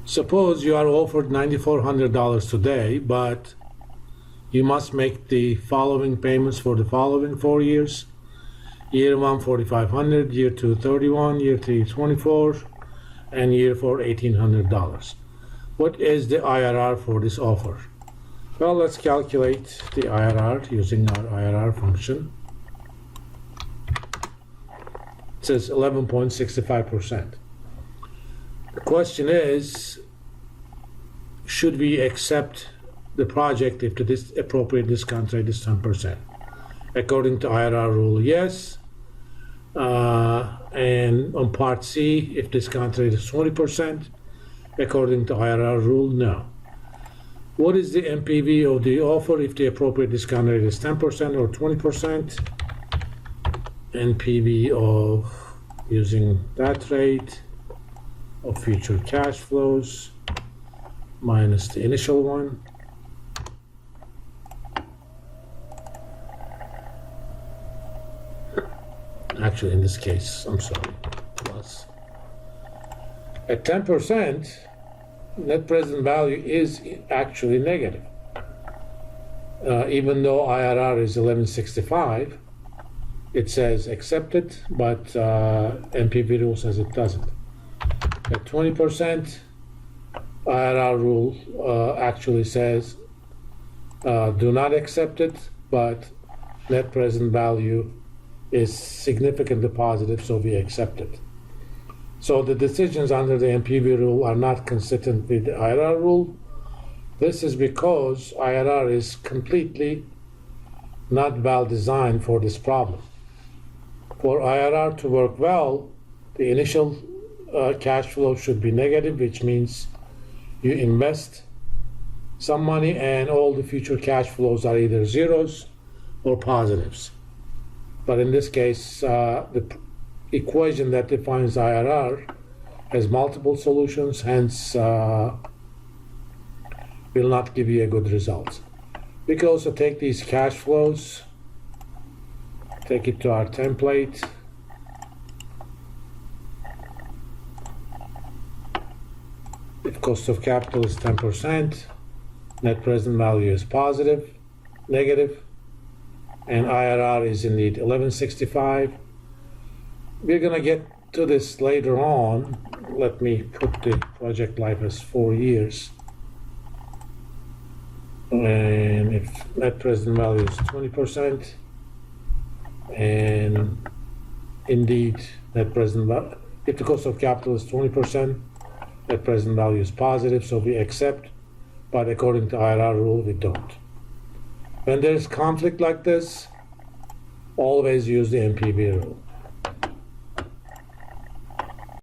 Suppose you are offered $9,400 today, but you must make the following payments for the following 4 years. Year 1, $4,500, year 2, $31, year 3, $24, and year 4, $1,800. What is the IRR for this offer? Well, let's calculate the IRR using our IRR function. It says 11.65%. The question is, should we accept the project if the appropriate discount rate is 10%? According to IRR rule, yes. And on part C, if discount rate is 20%, according to IRR rule, no. What is the NPV of the offer if the appropriate discount rate is 10% or 20%? NPV of using that rate of future cash flows minus the initial one. Actually, in this case, I'm sorry, plus. At 10%, net present value is actually negative. Even though IRR is 11.65, it says accepted, but NPV rule says it doesn't. At 20%, IRR rule actually says do not accept it, but net present value is significantly positive, so we accept it. So the decisions under the NPV rule are not consistent with the IRR rule. This is because IRR is completely not well designed for this problem. For IRR to work well, the initial cash flow should be negative, which means you invest some money and all the future cash flows are either zeros or positives. But in this case, the equation that defines IRR has multiple solutions, hence will not give you a good result. We can also take these cash flows, take it to our template. If cost of capital is 10%, net present value is positive, negative, and IRR is indeed 11.65. We're going to get to this later on. Let me put the project life as 4 years. And if net present value is 20%, and indeed net present value, if the cost of capital is 20%, net present value is positive, so we accept, but according to IRR rule, we don't. When there is conflict like this, always use the NPV rule.